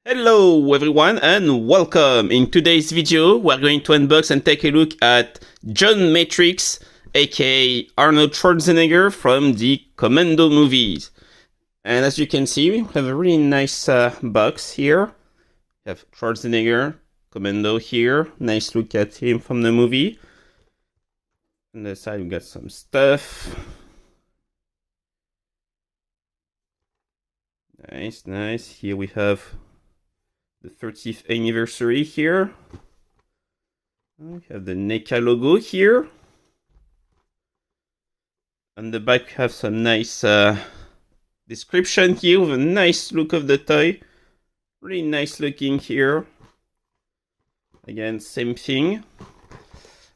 Hello everyone and welcome. In today's video we're going to unbox and take a look at John Matrix, aka Arnold Schwarzenegger from the Commando movies. And as you can see, we have a really nice box here. We have Schwarzenegger, Commando here. Nice look at him from the movie. On the side we got some stuff. Nice. Here we have the 30th anniversary here. We have the NECA logo here. On the back we have some nice description here with a nice look of the toy. Really nice looking here. Again, same thing.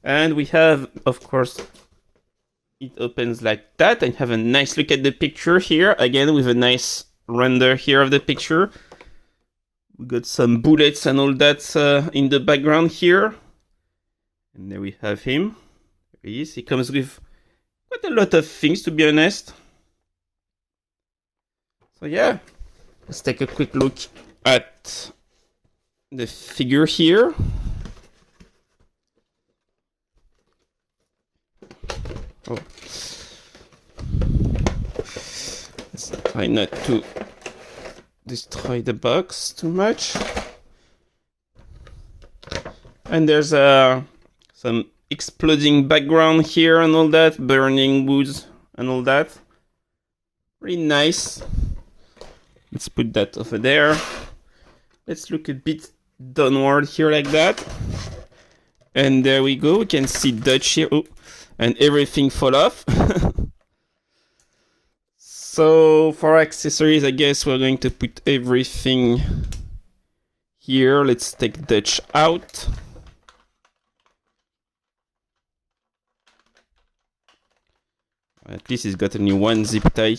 And we have, of course, it opens like that and have a nice look at the picture here. Again, with a nice render here of the picture. We got some bullets and all that in the background here. And there we have him. There he is. He comes with quite a lot of things, to be honest. So yeah, let's take a quick look at the figure here. Oh. Let's try not to destroy the box too much. And there's some exploding background here and all that, burning woods and all that. Really nice. Let's put that over there. Let's look a bit downward here like that. And there we go. We can see Dutch here. Oh, and everything fall off. So for accessories, I guess we're going to put everything here. Let's take Dutch out. At least he's got only one zip tie.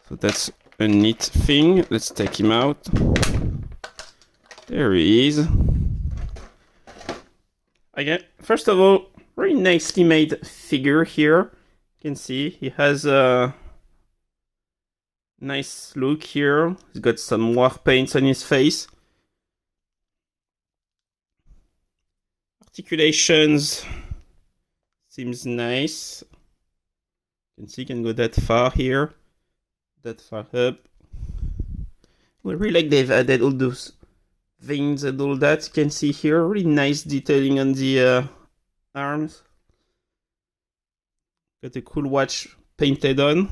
So that's a neat thing. Let's take him out. There he is. Again, first of all, very nicely made figure here. You can see he has a nice look here. He's got some war paints on his face. Articulations seems nice. You can see he can go that far here, that far up. I really like they've added all those veins and all that. You can see here really nice detailing on the arms. Got a cool watch painted on.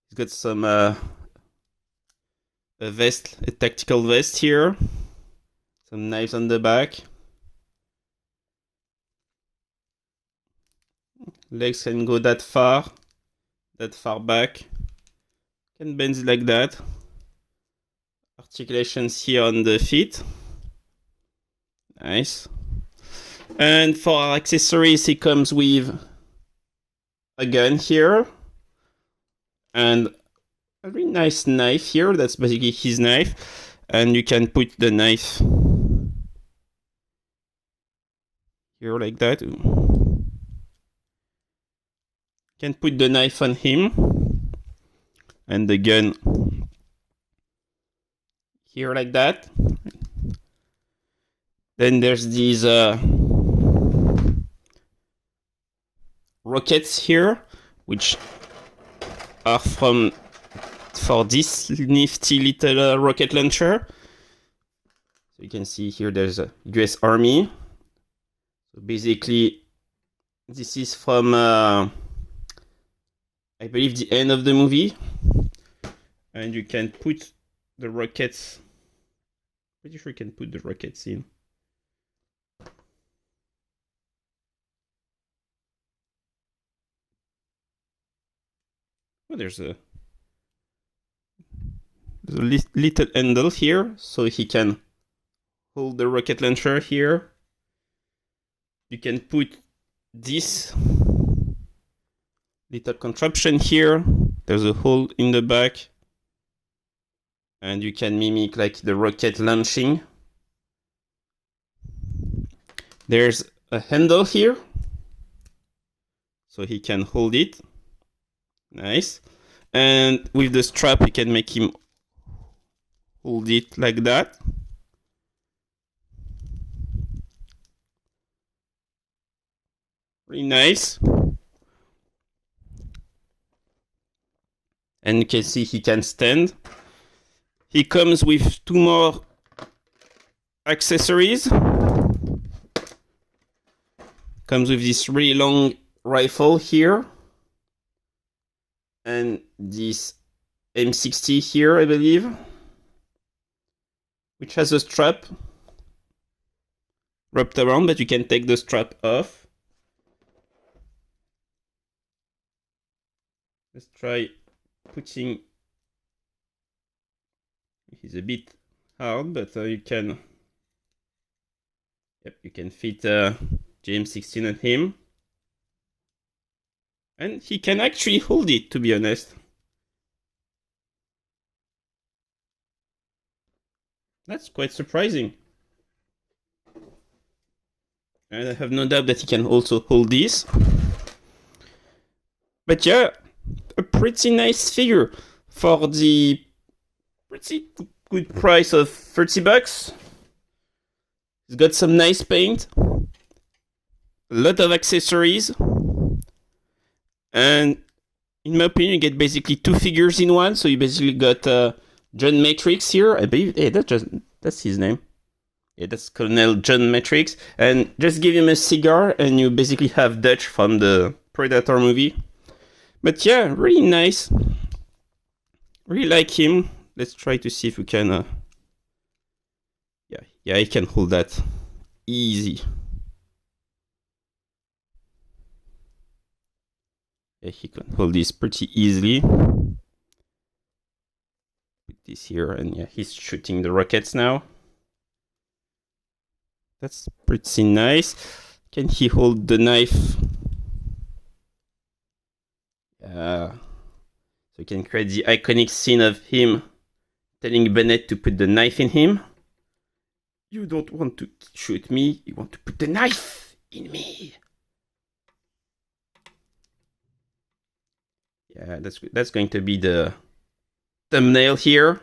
He's got some a vest, a tactical vest here. Some knives on the back. Legs can go that far back. Can bend like that. Articulations here on the feet. Nice. And for our accessories, he comes with a gun here. And a really nice knife here. That's basically his knife. And you can put the knife here like that. You can put the knife on him. And the gun here like that. Then there's these rockets here, which are for this nifty little rocket launcher. So you can see here there's a US Army. So basically this is from I believe the end of the movie. And you can put the rockets, pretty sure you can put the rockets in. Oh, there's a little handle here, so he can hold the rocket launcher here. You can put this little contraption here. There's a hole in the back. And you can mimic like the rocket launching. There's a handle here. So he can hold it. Nice. And with the strap, you can make him hold it like that. Really nice. And you can see he can stand. He comes with 2 more accessories. Comes with this really long rifle here. And this M60 here, I believe. Which has a strap wrapped around, but you can take the strap off. Let's try putting. It's a bit hard, but you can. Yep, you can fit GM16 on him, and he can actually hold it. To be honest, that's quite surprising. And I have no doubt that he can also hold this. But yeah, a pretty nice figure for the pretty good price of $30. It's got some nice paint, a lot of accessories, and in my opinion, you get basically 2 figures in one. So you basically got John Matrix here. I believe that's his name. Yeah, that's Colonel John Matrix. And just give him a cigar, and you basically have Dutch from the Predator movie. But yeah, really nice. Really like him. Let's try to see if we can. Yeah, he can hold that easy. Yeah, he can hold this pretty easily. Put this here, and yeah, he's shooting the rockets now. That's pretty nice. Can he hold the knife? So you can create the iconic scene of him telling Bennett to put the knife in him. You don't want to shoot me, you want to put the knife in me. Yeah, that's going to be the thumbnail here.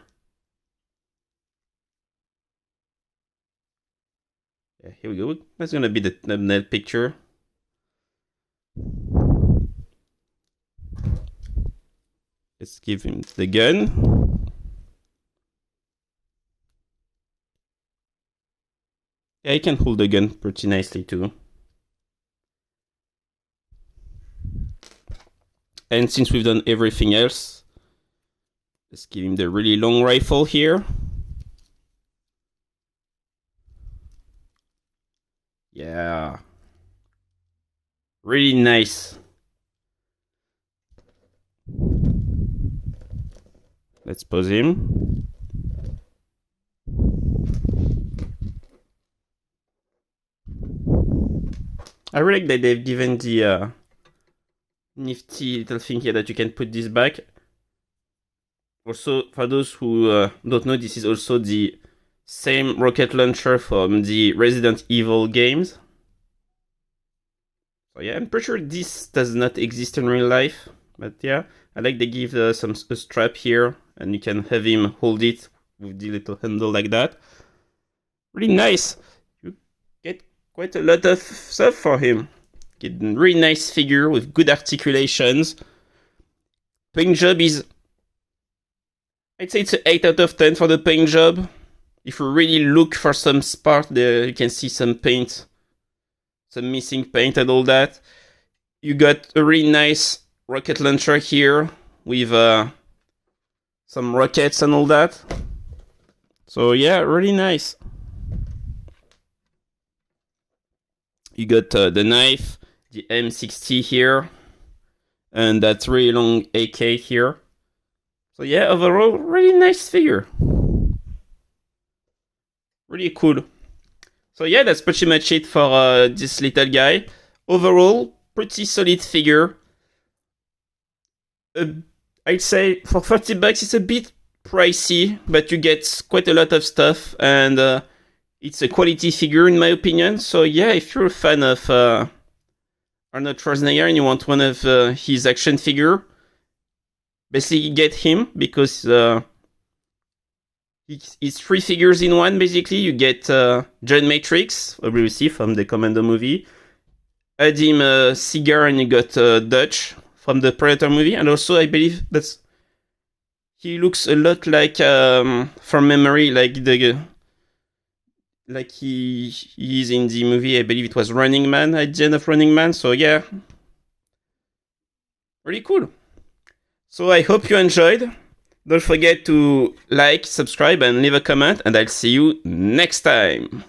Yeah, here we go. That's gonna be the thumbnail picture. Let's give him the gun. Yeah, he can hold the gun pretty nicely too. And since we've done everything else, let's give him the really long rifle here. Yeah. Really nice. Let's pause him. I really like that they've given the nifty little thing here that you can put this back. Also, for those who don't know, this is also the same rocket launcher from the Resident Evil games. So yeah, I'm pretty sure this does not exist in real life. But yeah, I like they give a strap here, and you can have him hold it with the little handle like that. Really nice. You get quite a lot of stuff for him. Get a really nice figure with good articulations. Paint job is, I'd say it's an 8 out of 10 for the paint job. If you really look for some spark there, you can see some paint, some missing paint and all that. You got a really nice rocket launcher here with some rockets and all that. So yeah, really nice. You got the knife, the M60 here, and that really long AK here. So yeah, overall, really nice figure. Really cool. So yeah, that's pretty much it for this little guy. Overall, pretty solid figure. I'd say for $30 it's a bit pricey, but you get quite a lot of stuff, and it's a quality figure in my opinion. So yeah, if you're a fan of Arnold Schwarzenegger and you want one of his action figure, basically get him, because It's three figures in one, basically. You get John Matrix, obviously, from the Commando movie. Add him a cigar and you got Dutch from the Predator movie. And also, I believe he looks a lot like, from memory, like he is in the movie. I believe it was Running Man, at the end of Running Man. So yeah, really cool. So I hope you enjoyed. Don't forget to like, subscribe, and leave a comment, and I'll see you next time.